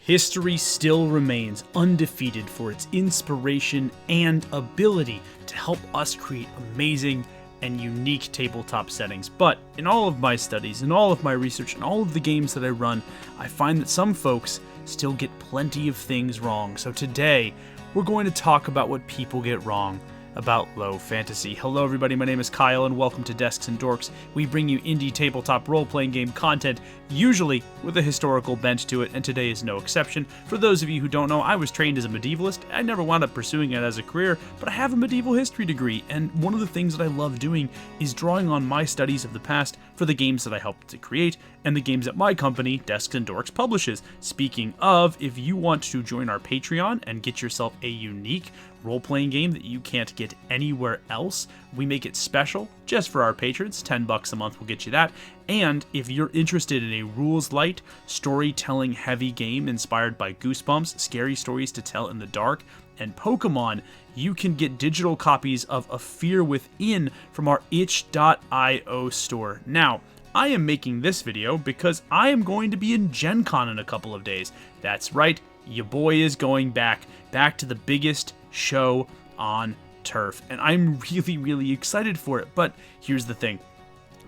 History still remains undefeated for its inspiration and ability to help us create amazing and unique tabletop settings. But in all of my studies, in all of my research, and all of the games that I run, I find that some folks still get plenty of things wrong. So today, we're going to talk about what people get wrong about low fantasy. Hello everybody, my name is Kyle and welcome to Desks and Dorks. We bring you indie tabletop role-playing game content, usually with a historical bent to it, and today is no exception. For those of you who don't know, I was trained as a medievalist. I never wound up pursuing it as a career, but I have a medieval history degree, and one of the things that I love doing is drawing on my studies of the past for the games that I helped to create, and the games that my company, Desks and Dorks, publishes. Speaking of, if you want to join our Patreon and get yourself a unique role-playing game that you can't get anywhere else, we make it special just for our patrons. $10 a month will get you that. And if you're interested in a rules-light, storytelling-heavy game inspired by Goosebumps, scary stories to tell in the dark, and Pokemon, you can get digital copies of A Fear Within from our itch.io store. Now, I am making this video because I am going to be in Gen Con in a couple of days. That's right, your boy is going back to the biggest show on turf, and I'm really excited for it. But here's the thing.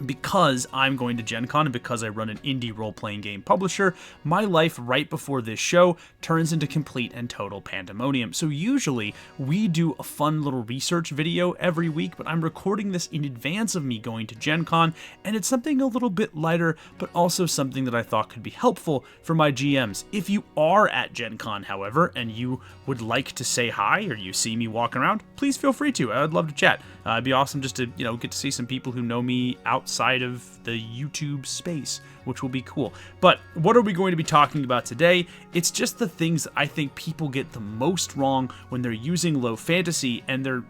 Because I'm going to Gen Con and because I run an indie role-playing game publisher, my life right before this show turns into complete and total pandemonium. So usually we do a fun little research video every week, but I'm recording this in advance of me going to Gen Con, and it's something a little bit lighter, but also something that I thought could be helpful for my GMs. If you are at Gen Con, however, and you would like to say hi, or you see me walking around, please feel free to. I'd love to chat. It'd be awesome just to, get to see some people who know me outside of the YouTube space, which will be cool. But what are we going to be talking about today? It's just the things that I think people get the most wrong when they're using low fantasy and they're,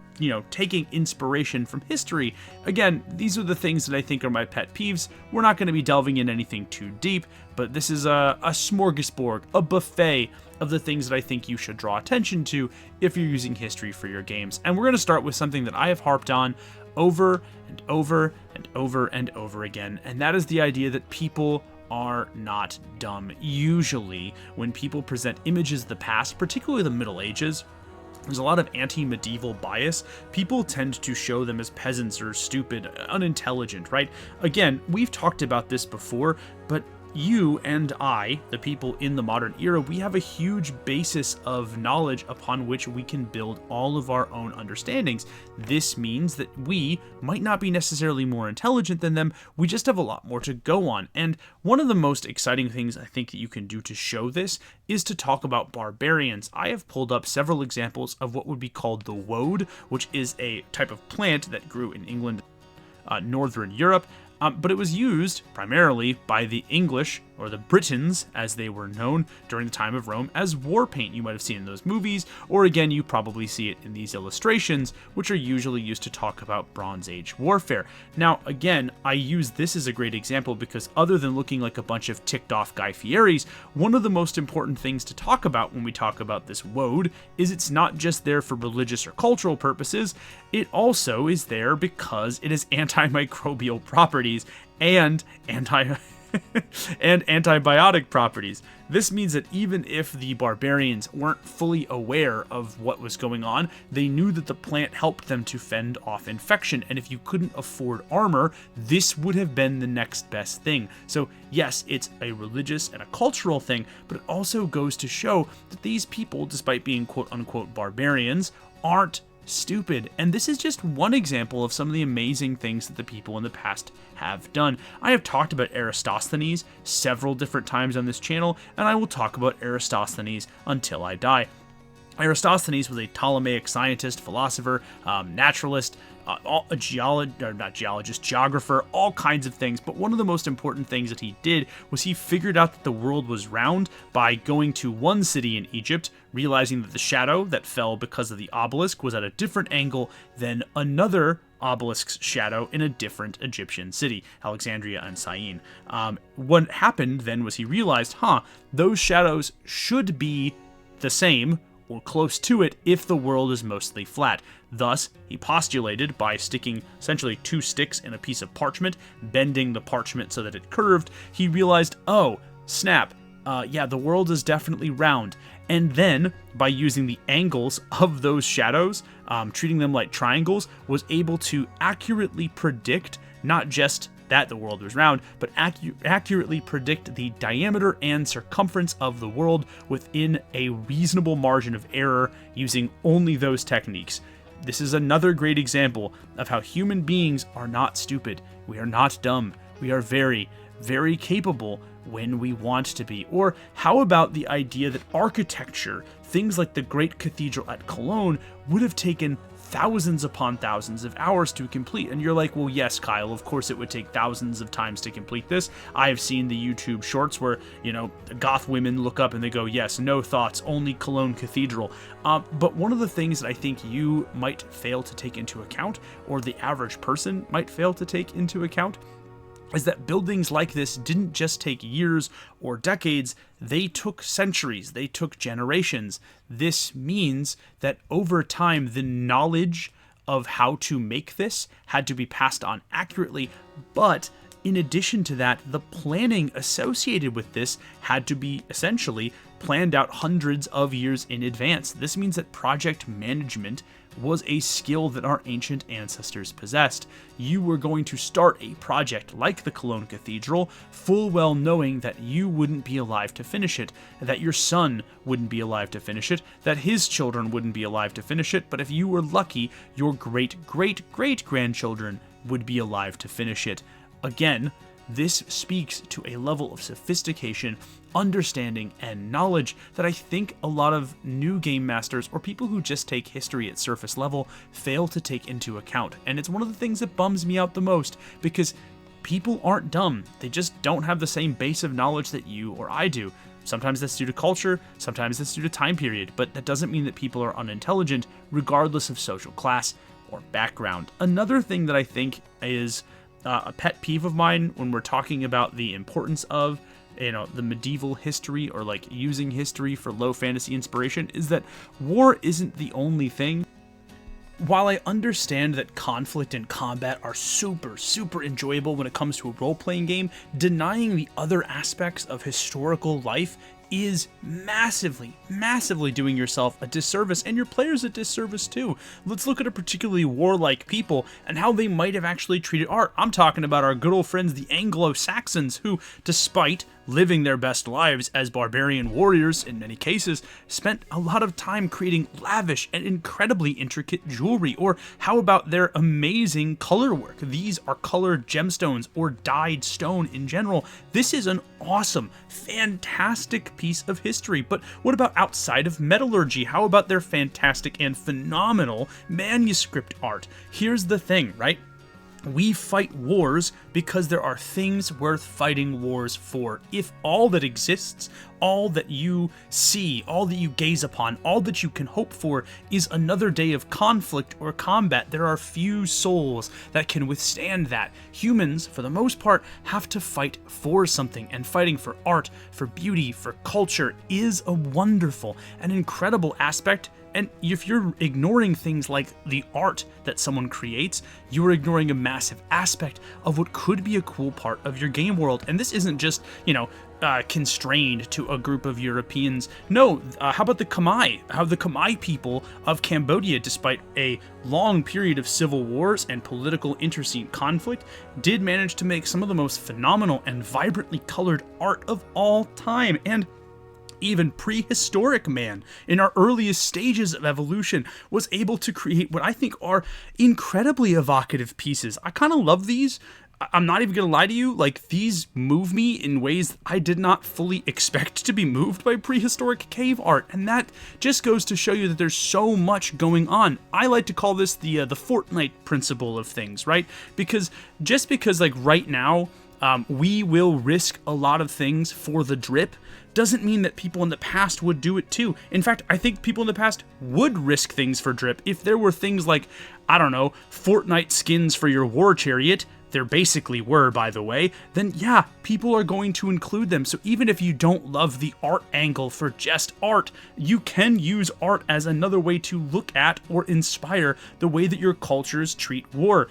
taking inspiration from history. Again, these are the things that I think are my pet peeves. We're not going to be delving in anything too deep, but this is a smorgasbord, a buffet of the things that I think you should draw attention to if you're using history for your games. And we're going to start with something that I have harped on over and over and over and over again, and that is the idea that people are not dumb. Usually, when people present images of the past, particularly the Middle Ages, there's a lot of anti-medieval bias. People tend to show them as peasants or stupid, unintelligent, right? Again, we've talked about this before, but you and I, the people in the modern era, we have a huge basis of knowledge upon which we can build all of our own understandings. This means that we might not be necessarily more intelligent than them, we just have a lot more to go on. And one of the most exciting things I think that you can do to show this is to talk about barbarians. I have pulled up several examples of what would be called the woad, which is a type of plant that grew in England, Northern Europe. But it was used primarily by the English, or the Britons as they were known during the time of Rome, as war paint. You might have seen in those movies, or again, you probably see it in these illustrations, which are usually used to talk about Bronze Age warfare. Now, again, I use this as a great example because other than looking like a bunch of ticked off Guy Fieri's, one of the most important things to talk about when we talk about this woad is it's not just there for religious or cultural purposes, it also is there because it has antimicrobial properties and antibiotic properties. This means that even if the barbarians weren't fully aware of what was going on, they knew that the plant helped them to fend off infection, and if you couldn't afford armor, this would have been the next best thing. So yes, it's a religious and a cultural thing, but it also goes to show that these people, despite being quote-unquote barbarians, aren't stupid. And this is just one example of some of the amazing things that the people in the past have done. I have talked about Eratosthenes several different times on this channel, and I will talk about Eratosthenes until I die. Eratosthenes was a Ptolemaic scientist, philosopher, naturalist, geographer, all kinds of things. But one of the most important things that he did was he figured out that the world was round by going to one city in Egypt, realizing that the shadow that fell because of the obelisk was at a different angle than another obelisk's shadow in a different Egyptian city, Alexandria and Syene. What happened then was he realized, those shadows should be the same or close to it if the world is mostly flat. Thus, he postulated by sticking essentially two sticks in a piece of parchment, bending the parchment so that it curved, he realized, oh, snap, yeah, the world is definitely round. And then, by using the angles of those shadows, treating them like triangles, was able to accurately predict not just that the world was round, but accurately predict the diameter and circumference of the world within a reasonable margin of error using only those techniques. This is another great example of how human beings are not stupid. We are not dumb. We are very, very capable when we want to be. Or how about the idea that architecture, things like the Great Cathedral at Cologne, would have taken thousands upon thousands of hours to complete? And you're like, well, yes, Kyle, of course it would take thousands of times to complete this. I've seen the YouTube shorts where, goth women look up and they go, yes, no thoughts, only Cologne Cathedral. But one of the things that I think you might fail to take into account, or the average person might fail to take into account, is that buildings like this didn't just take years or decades, they took centuries, they took generations. This means that over time, the knowledge of how to make this had to be passed on accurately, but in addition to that, the planning associated with this had to be essentially planned out hundreds of years in advance. This means that project management was a skill that our ancient ancestors possessed. You were going to start a project like the Cologne Cathedral, full well knowing that you wouldn't be alive to finish it, that your son wouldn't be alive to finish it, that his children wouldn't be alive to finish it, but if you were lucky, your great-great-great-grandchildren would be alive to finish it. Again, this speaks to a level of sophistication, understanding, and knowledge that I think a lot of new game masters or people who just take history at surface level fail to take into account. And it's one of the things that bums me out the most, because people aren't dumb. They just don't have the same base of knowledge that you or I do. Sometimes that's due to culture, sometimes that's due to time period, but that doesn't mean that people are unintelligent, regardless of social class or background. Another thing that I think is a pet peeve of mine when we're talking about the importance of the medieval history, or like using history for low fantasy inspiration, is that war isn't the only thing. While I understand that conflict and combat are super, super enjoyable when it comes to a role-playing game, denying the other aspects of historical life is massively, massively doing yourself a disservice, and your players a disservice too. Let's look at a particularly warlike people and how they might have actually treated art. I'm talking about our good old friends, the Anglo-Saxons, who, despite living their best lives as barbarian warriors in many cases, spent a lot of time creating lavish and incredibly intricate jewelry. Or how about their amazing color work? These are colored gemstones or dyed stone in general. This is an awesome, fantastic piece of history. But what about outside of metallurgy? How about their fantastic and phenomenal manuscript art? Here's the thing, right? We fight wars because there are things worth fighting wars for. If all that exists, all that you see, all that you gaze upon, all that you can hope for is another day of conflict or combat, there are few souls that can withstand that. Humans, for the most part, have to fight for something, and fighting for art, for beauty, for culture is a wonderful and incredible aspect. And if you're ignoring things like the art that someone creates, you're ignoring a massive aspect of what could be a cool part of your game world. And this isn't just, constrained to a group of Europeans. No, how about the Khmer? How the Khmer people of Cambodia, despite a long period of civil wars and political internecine conflict, did manage to make some of the most phenomenal and vibrantly colored art of all time. And even prehistoric man, in our earliest stages of evolution, was able to create what I think are incredibly evocative pieces. I kind of love these. I'm not even gonna lie to you, like, these move me in ways I did not fully expect to be moved by prehistoric cave art, and that just goes to show you that there's so much going on. I like to call this the Fortnite principle of things, right? Because just because, like, right now, we will risk a lot of things for the drip, doesn't mean that people in the past would do it too. In fact, I think people in the past would risk things for drip. If there were things like, I don't know, Fortnite skins for your war chariot, there basically were, by the way, then yeah, people are going to include them. So even if you don't love the art angle for just art, you can use art as another way to look at or inspire the way that your cultures treat war.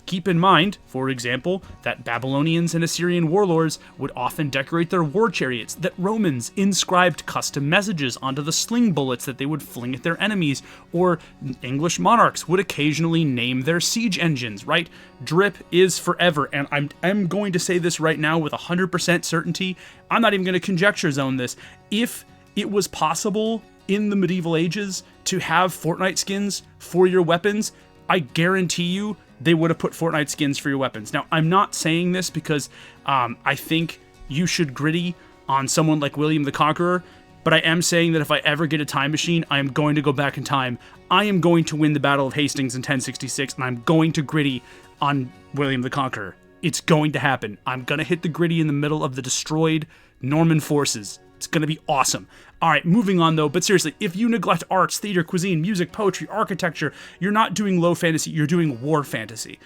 Keep in mind, for example, that Babylonians and Assyrian warlords would often decorate their war chariots, that Romans inscribed custom messages onto the sling bullets that they would fling at their enemies, or English monarchs would occasionally name their siege engines, right? Drip is forever, and I'm going to say this right now with 100% certainty. I'm not even going to conjecture zone this. If it was possible in the medieval ages to have Fortnite skins for your weapons, I guarantee you they would have put Fortnite skins for your weapons. Now, I'm not saying this because I think you should gritty on someone like William the Conqueror, but I am saying that if I ever get a time machine, I am going to go back in time. I am going to win the Battle of Hastings in 1066, and I'm going to gritty on William the Conqueror. It's going to happen. I'm going to hit the gritty in the middle of the destroyed Norman forces. It's going to be awesome. All right, moving on though, but seriously, if you neglect arts, theater, cuisine, music, poetry, architecture, you're not doing low fantasy, you're doing war fantasy.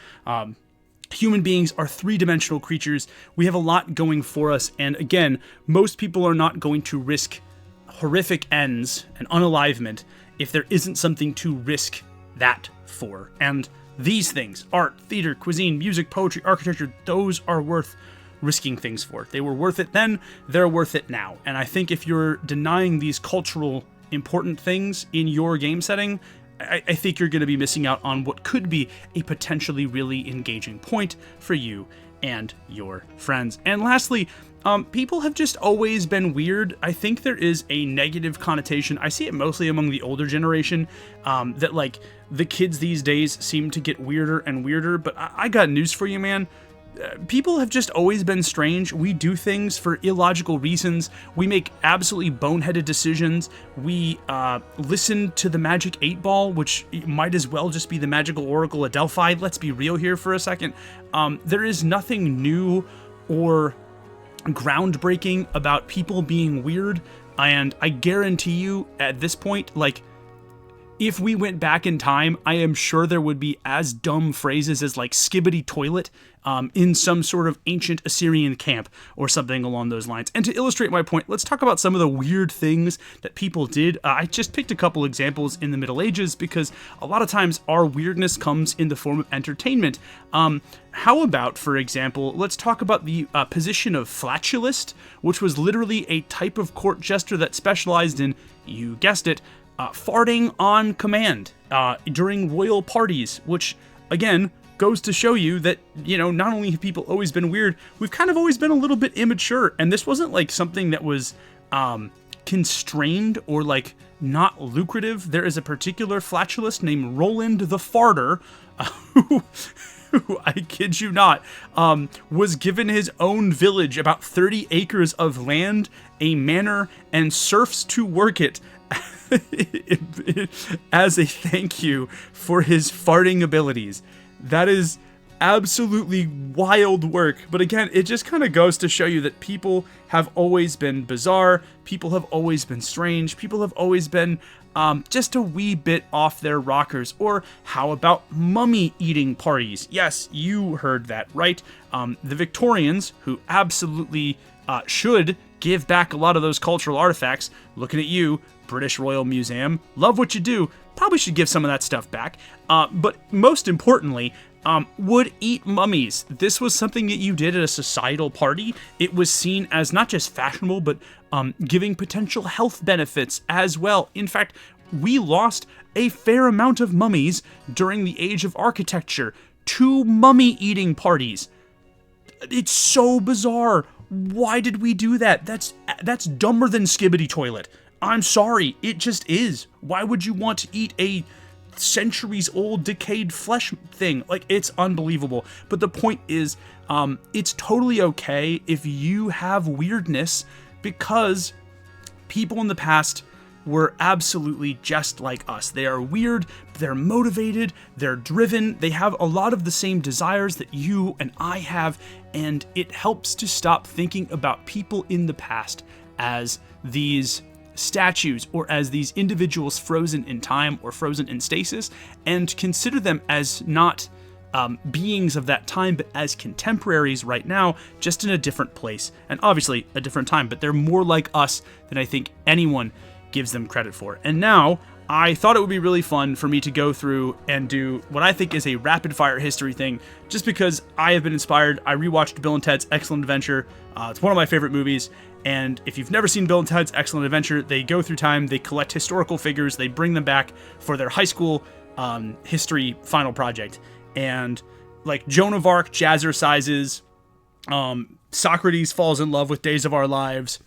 Human beings are three-dimensional creatures. We have a lot going for us, and again, most people are not going to risk horrific ends and unalivement if there isn't something to risk that for. And these things, art, theater, cuisine, music, poetry, architecture, those are worth risking things for. They were worth it then, they're worth it now. And I think if you're denying these cultural important things in your game setting, I think you're going to be missing out on what could be a potentially really engaging point for you and your friends. And lastly, people have just always been weird. I think there is a negative connotation. I see it mostly among the older generation, that like the kids these days seem to get weirder and weirder, but I got news for you, man. People have just always been strange. We do things for illogical reasons. We make absolutely boneheaded decisions. We listen to the Magic 8 Ball, which might as well just be the Magical Oracle of Delphi. Let's be real here for a second. There is nothing new or groundbreaking about people being weird, and I guarantee you at this point, like, if we went back in time, I am sure there would be as dumb phrases as like skibbity toilet in some sort of ancient Assyrian camp or something along those lines. And to illustrate my point, let's talk about some of the weird things that people did. I just picked a couple examples in the Middle Ages because a lot of times our weirdness comes in the form of entertainment. How about, for example, let's talk about the position of flatulist, which was literally a type of court jester that specialized in, you guessed it, farting on command during royal parties, which, again, goes to show you that, you know, not only have people always been weird, we've kind of always been a little bit immature, and this wasn't, like, something that was constrained or, like, not lucrative. There is a particular flatulist named Roland the Farter, who, I kid you not, was given his own village, about 30 acres of land, a manor, and serfs to work it, as a thank you for his farting abilities. That is absolutely wild work. But again, it just kind of goes to show you that people have always been bizarre. People have always been strange. People have always been just a wee bit off their rockers. Or how about mummy eating parties? Yes, you heard that right. The Victorians, who absolutely should give back a lot of those cultural artifacts. Looking at you, British Royal Museum. Love what you do. Probably should give some of that stuff back. But most importantly, would eat mummies. This was something that you did at a societal party. It was seen as not just fashionable, but giving potential health benefits as well. In fact, we lost a fair amount of mummies during the age of architecture to mummy-eating parties. It's so bizarre. Why did we do that? That's dumber than skibbity toilet. I'm sorry, it just is. Why would you want to eat a centuries-old decayed flesh thing? Like, it's unbelievable. But the point is, it's totally okay if you have weirdness, because people in the past were absolutely just like us. They are weird, they're motivated, they're driven, they have a lot of the same desires that you and I have, and it helps to stop thinking about people in the past as these statues or as these individuals frozen in time or frozen in stasis, and consider them as not beings of that time, but as contemporaries right now, just in a different place, and obviously a different time, but they're more like us than I think anyone gives them credit for. And now I thought it would be really fun for me to go through and do what I think is a rapid-fire history thing, just because I have been inspired. I rewatched Bill and Ted's Excellent Adventure. It's one of my favorite movies, and if you've never seen Bill and Ted's Excellent Adventure, they go through time, they collect historical figures, they bring them back for their high school history final project. And like Joan of Arc jazzercises, Socrates falls in love with Days of Our Lives,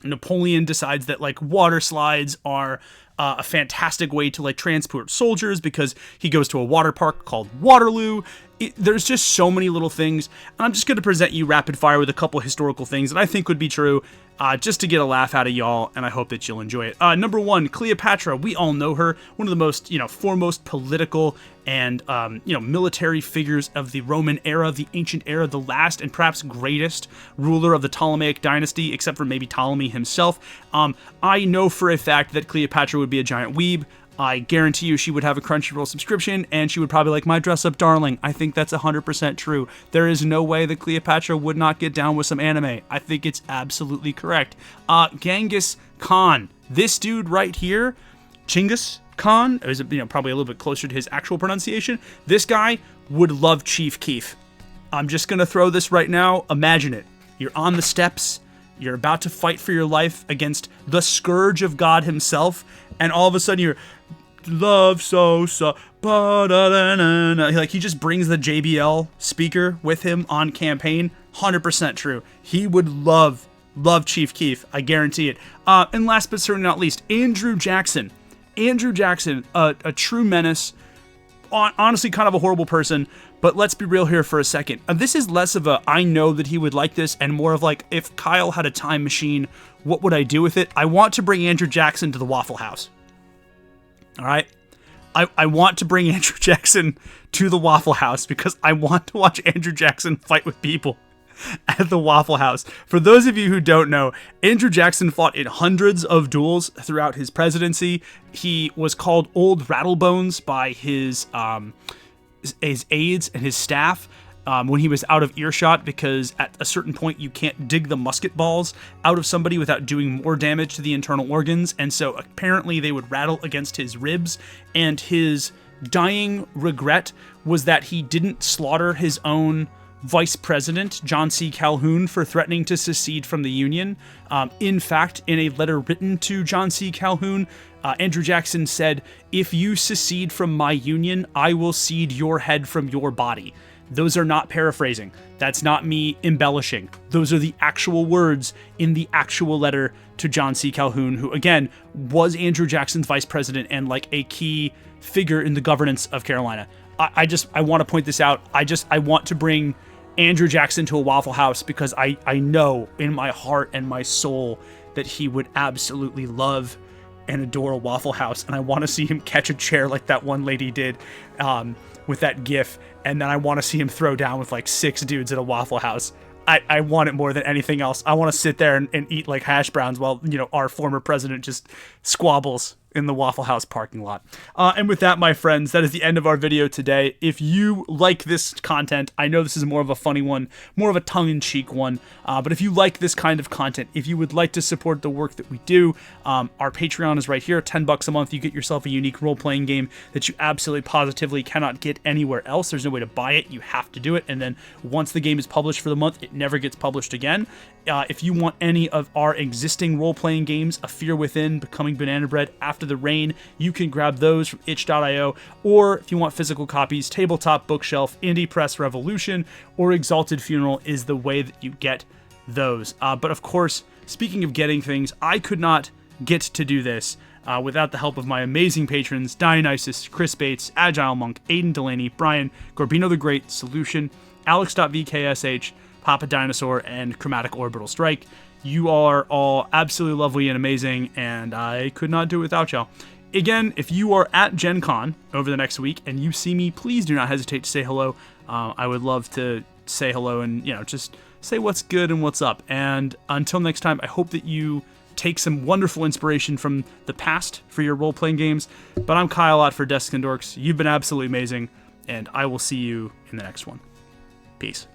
Napoleon decides that like water slides are a fantastic way to like transport soldiers because he goes to a water park called Waterloo. There's just so many little things, and I'm just going to present you rapid fire with a couple historical things that I think would be true, just to get a laugh out of y'all, and I hope that you'll enjoy it. Number one, Cleopatra. We all know her, one of the most, foremost political and, military figures of the Roman era, the ancient era, the last and perhaps greatest ruler of the Ptolemaic dynasty, except for maybe Ptolemy himself. I know for a fact that Cleopatra would be a giant weeb. I guarantee you she would have a Crunchyroll subscription, and she would probably like My Dress Up Darling. I think that's 100% true. There is no way that Cleopatra would not get down with some anime. I think it's absolutely correct. Genghis Khan. This dude right here, Chinggis Khan, is probably a little bit closer to his actual pronunciation. This guy would love Chief Keef. I'm just going to throw this right now. Imagine it. You're on the steps. You're about to fight for your life against the scourge of God himself, and all of a sudden you're love so like he just brings the JBL speaker with him on campaign. 100% true. He would love Chief Keef. I guarantee it. And last but certainly not least, Andrew Jackson. Andrew Jackson, a true menace. Honestly, kind of a horrible person, but let's be real here for a second. This is less of a I know that he would like this, and more of like, if Kyle had a time machine, what would I do with it? I want to bring Andrew Jackson to the Waffle House. All right? I want to bring Andrew Jackson to the Waffle House because I want to watch Andrew Jackson fight with people at the Waffle House. For those of you who don't know, Andrew Jackson fought in hundreds of duels throughout his presidency. He was called Old Rattlebones by his aides and his staff when he was out of earshot, because at a certain point you can't dig the musket balls out of somebody without doing more damage to the internal organs, and so apparently they would rattle against his ribs, and his dying regret was that he didn't slaughter his own Vice President John C. Calhoun for threatening to secede from the Union. In fact, in a letter written to John C. Calhoun, Andrew Jackson said, "If you secede from my Union, I will cede your head from your body." Those are not paraphrasing. That's not me embellishing. Those are the actual words in the actual letter to John C. Calhoun, who, again, was Andrew Jackson's vice president and like a key figure in the governance of Carolina. I want to point this out. I want to bring Andrew Jackson to a Waffle House because I know in my heart and my soul that he would absolutely love and adore a Waffle House, and I want to see him catch a chair like that one lady did with that gif, and then I want to see him throw down with like 6 dudes at a Waffle House. I want it more than anything else. I want to sit there and eat like hash browns while our former president just squabbles in the Waffle House parking lot. And with that, my friends, that is the end of our video today. If you like this content, I know this is more of a funny one, more of a tongue-in-cheek one, but if you like this kind of content, if you would like to support the work that we do, our Patreon is right here. $10 a month, you get yourself a unique role-playing game that you absolutely positively cannot get anywhere else. There's no way to buy it. You have to do it, and then once the game is published for the month, it never gets published again. If you want any of our existing role-playing games, A Fear Within, Becoming Banana Bread, After the Rain, you can grab those from itch.io, or if you want physical copies, Tabletop, Bookshelf, Indie Press Revolution, or Exalted Funeral is the way that you get those. But of course, speaking of getting things, I could not get to do this without the help of my amazing patrons, Dionysus, Chris Bates, Agile Monk, Aiden Delaney, Brian, Gorbino the Great, Solution, Alex.vksh, Papa Dinosaur, and Chromatic Orbital Strike. You are all absolutely lovely and amazing, and I could not do it without y'all. Again, if you are at Gen Con over the next week and you see me, please do not hesitate to say hello. I would love to say hello and, just say what's good and what's up. And until next time, I hope that you take some wonderful inspiration from the past for your role-playing games. But I'm Kyle Ott for Desks and Dorks. You've been absolutely amazing, and I will see you in the next one. Peace.